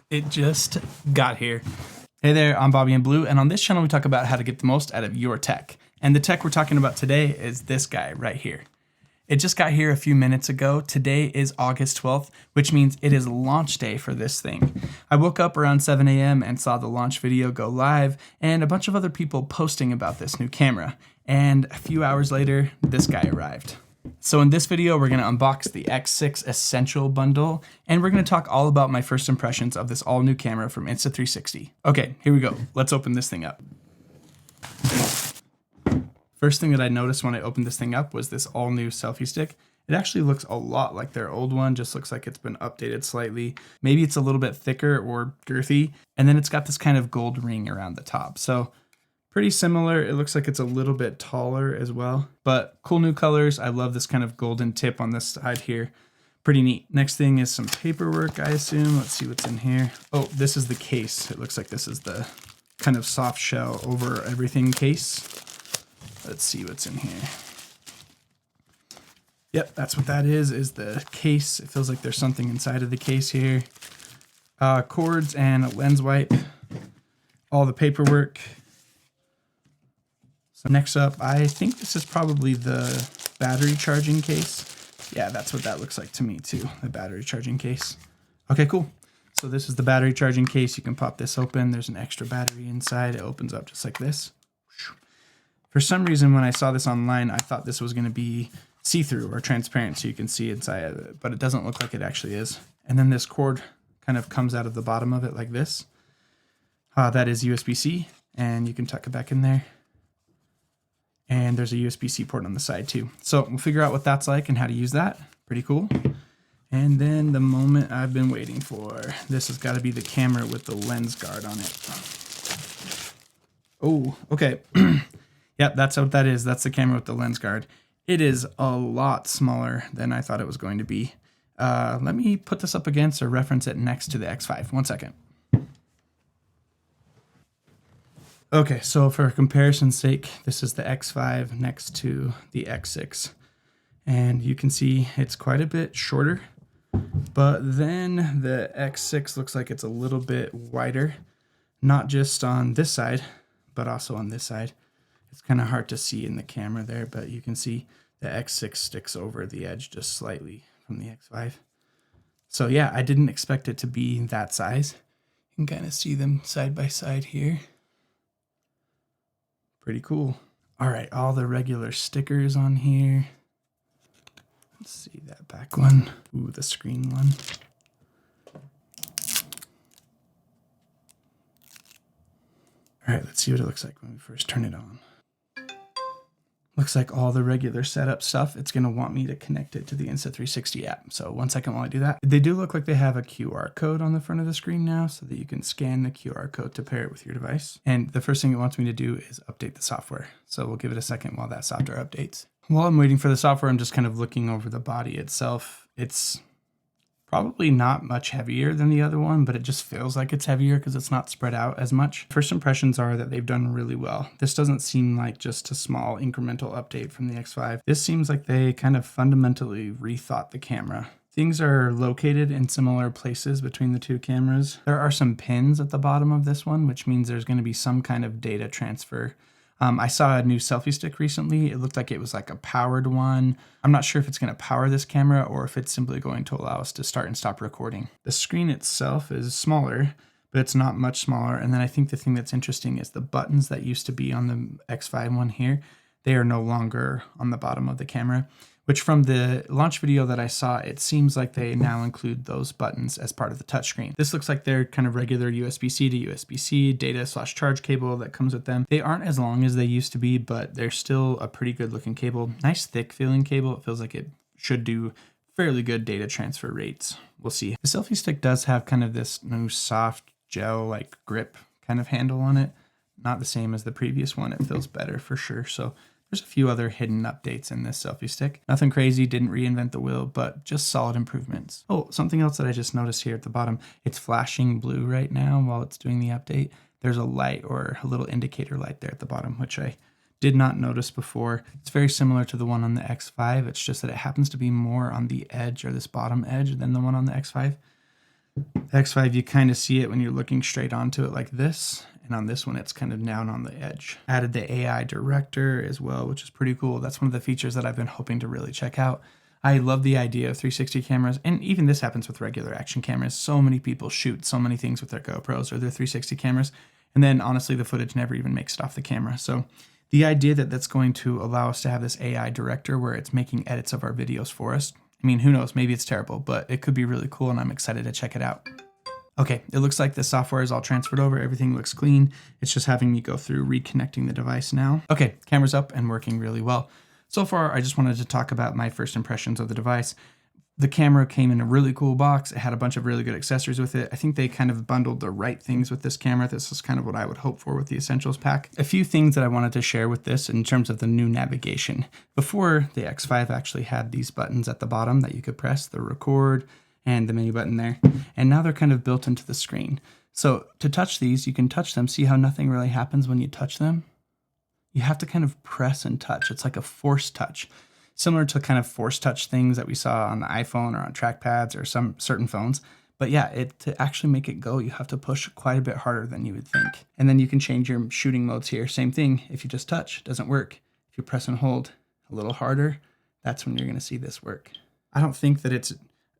It just got here. Hey there, I'm BobbyInBlue, and on this channel we talk about how to get the most out of your tech. And the tech we're talking about today is this guy right here. It just got here a few minutes ago. Today is August 12th, which means it is launch day for this thing. I woke up around 7 a.m. and saw the launch video go live and a bunch of other people posting about this new camera. And a few hours later, this guy arrived. So in this video, we're going to unbox the X6 Essential Bundle, and we're going to talk all about my first impressions of this all new camera from Insta360. Okay, here we go. Let's open this thing up. First thing that I noticed when I opened this thing up was this all new selfie stick. It actually looks a lot like their old one, just looks like it's been updated slightly. Maybe it's a little bit thicker or girthy, and then it's got this kind of gold ring around the top. So pretty similar. It looks like it's a little bit taller as well, but cool new colors. I love this kind of golden tip on this side here. Pretty neat. Next thing is some paperwork, I assume. Let's see what's in here. Oh, this is the case. It looks like this is the kind of soft shell over everything case. Let's see what's in here. Yep, that's what that is the case. It feels like there's something inside of the case here. Cords and a lens wipe. All the paperwork. So next up, I think this is probably the battery charging case. Yeah, that's what that looks like to me too, the battery charging case. Okay, cool. So this is the battery charging case. You can pop this open. There's an extra battery inside. It opens up just like this. For some reason, when I saw this online, I thought this was going to be see-through or transparent so you can see inside of it, but it doesn't look like it actually is. And then this cord kind of comes out of the bottom of it like this. That is USB-C, and you can tuck it back in there. And there's a USB-C port on the side too. So we'll figure out what that's like and how to use that. Pretty cool. And then the moment I've been waiting for. This has got to be the camera with the lens guard on it. Oh, okay. Yep, that's what that is. That's the camera with the lens guard. It is a lot smaller than I thought it was going to be. Let me put this up against or reference it next to the X5. 1 second. Okay, so for comparison's sake, this is the X5 next to the X6. And you can see it's quite a bit shorter, but then the X6 looks like it's a little bit wider, not just on this side, but also on this side. It's kind of hard to see in the camera there, but you can see the X6 sticks over the edge just slightly from the X5. So yeah, I didn't expect it to be that size. You can kind of see them side by side here. Pretty cool. All right, all the regular stickers on here. Let's see that back one. Ooh, the screen one. All right, let's see what it looks like when we first turn it on. Looks like all the regular setup stuff. It's gonna want me to connect it to the Insta360 app. So 1 second while I do that. They do look like they have a QR code on the front of the screen now so that you can scan the QR code to pair it with your device. And the first thing it wants me to do is update the software. So we'll give it a second while that software updates. While I'm waiting for the software, I'm just kind of looking over the body itself. It's probably not much heavier than the other one, but it just feels like it's heavier because it's not spread out as much. First impressions are that they've done really well. This doesn't seem like just a small incremental update from the X5. This seems like they kind of fundamentally rethought the camera. Things are located in similar places between the two cameras. There are some pins at the bottom of this one, which means there's going to be some kind of data transfer. I saw a new selfie stick recently. It looked like it was like a powered one. I'm not sure if it's going to power this camera or if it's simply going to allow us to start and stop recording. The screen itself is smaller, but it's not much smaller. And then I think the thing that's interesting is the buttons that used to be on the X5 one here, they are no longer on the bottom of the camera, which from the launch video that I saw, it seems like they now include those buttons as part of the touchscreen. This looks like they're kind of regular USB-C to USB-C data/charge cable that comes with them. They aren't as long as they used to be, but they're still a pretty good looking cable. Nice thick feeling cable. It feels like it should do fairly good data transfer rates. We'll see. The selfie stick does have kind of this new soft gel like grip kind of handle on it. Not the same as the previous one. It feels better for sure. So there's a few other hidden updates in this selfie stick. Nothing crazy, didn't reinvent the wheel, but just solid improvements. Oh, something else that I just noticed here at the bottom, it's flashing blue right now while it's doing the update. There's a light or a little indicator light there at the bottom, which I did not notice before. It's very similar to the one on the X5. It's just that it happens to be more on the edge or this bottom edge than the one on the X5. The X5, you kind of see it when you're looking straight onto it like this. And on this one, it's kind of down on the edge. Added the AI director as well, which is pretty cool. That's one of the features that I've been hoping to really check out. I love the idea of 360 cameras, and even this happens with regular action cameras. So many people shoot so many things with their GoPros or their 360 cameras, and then honestly, the footage never even makes it off the camera. So the idea that that's going to allow us to have this AI director where it's making edits of our videos for us, I mean, who knows, maybe it's terrible, but it could be really cool, and I'm excited to check it out. Okay, it looks like the software is all transferred over. Everything looks clean. It's just having me go through reconnecting the device now. Okay, camera's up and working really well. So far, I just wanted to talk about my first impressions of the device. The camera came in a really cool box. It had a bunch of really good accessories with it. I think they kind of bundled the right things with this camera. This is kind of what I would hope for with the Essentials pack. A few things that I wanted to share with this in terms of the new navigation. Before, the X5 actually had these buttons at the bottom that you could press, the record and the menu button there. And now they're kind of built into the screen. So to touch these, you can touch them. See how nothing really happens when you touch them? You have to kind of press and touch. It's like a force touch, similar to kind of force touch things that we saw on the iPhone or on trackpads or some certain phones. But yeah, to actually make it go, you have to push quite a bit harder than you would think. And then you can change your shooting modes here. Same thing, if you just touch, it doesn't work. If you press and hold a little harder, that's when you're gonna see this work. I don't think that it's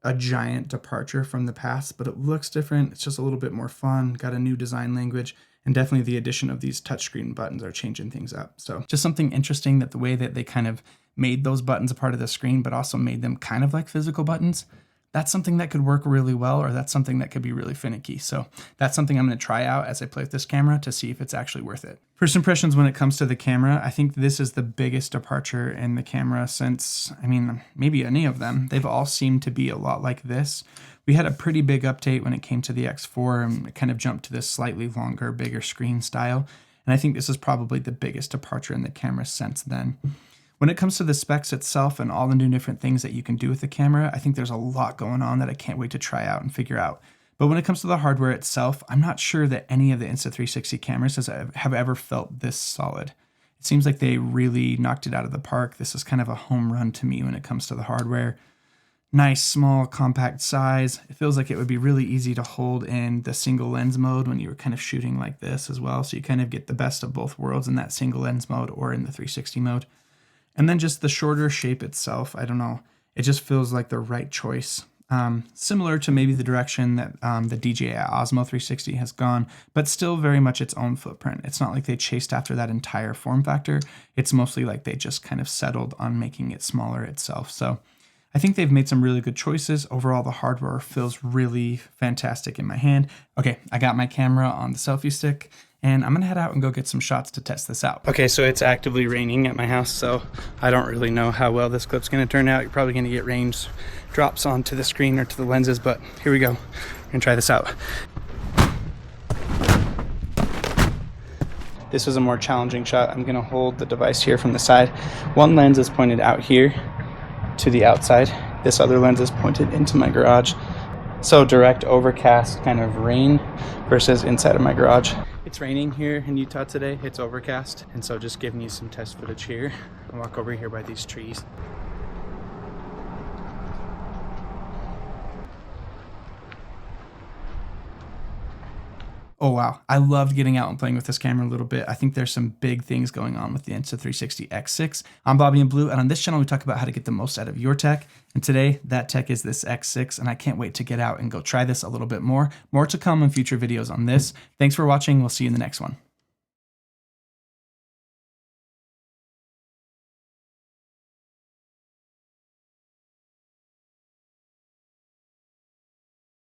a giant departure from the past, but it looks different. It's just a little bit more fun, got a new design language, and definitely the addition of these touchscreen buttons are changing things up. So just something interesting that the way that they kind of made those buttons a part of the screen, but also made them kind of like physical buttons. That's something that could work really well, or that's something that could be really finicky. So that's something I'm going to try out as I play with this camera to see if it's actually worth it. First impressions when it comes to the camera, I think this is the biggest departure in the camera since, I mean, maybe any of them. They've all seemed to be a lot like this. We had a pretty big update when it came to the X4, and it kind of jumped to this slightly longer, bigger screen style. And I think this is probably the biggest departure in the camera since then. When it comes to the specs itself and all the new different things that you can do with the camera, I think there's a lot going on that I can't wait to try out and figure out. But when it comes to the hardware itself, I'm not sure that any of the Insta360 cameras have ever felt this solid. It seems like they really knocked it out of the park. This is kind of a home run to me when it comes to the hardware. Nice, small, compact size. It feels like it would be really easy to hold in the single lens mode when you were kind of shooting like this as well. So you kind of get the best of both worlds in that single lens mode or in the 360 mode. And then just the shorter shape itself, I don't know, it just feels like the right choice. Similar to maybe the direction that the DJI Osmo 360 has gone, but still very much its own footprint. It's not like they chased after that entire form factor. It's mostly like they just kind of settled on making it smaller itself. So I think they've made some really good choices. Overall, the hardware feels really fantastic in my hand. Okay, I got my camera on the selfie stick, and I'm gonna head out and go get some shots to test this out. Okay, so it's actively raining at my house, so I don't really know how well this clip's gonna turn out. You're probably gonna get rain drops onto the screen or to the lenses, but here we go. We're gonna try this out. This was a more challenging shot. I'm gonna hold the device here from the side. One lens is pointed out here to the outside. This other lens is pointed into my garage. So direct overcast kind of rain versus inside of my garage. It's raining here in Utah today. It's overcast. And so just giving you some test footage here. I'll walk over here by these trees. Oh wow, I loved getting out and playing with this camera a little bit. I think there's some big things going on with the Insta360 X6. I'm BobbyInBlue, and on this channel we talk about how to get the most out of your tech. And today, that tech is this X6, and I can't wait to get out and go try this a little bit more. More to come in future videos on this. Thanks for watching. We'll see you in the next one.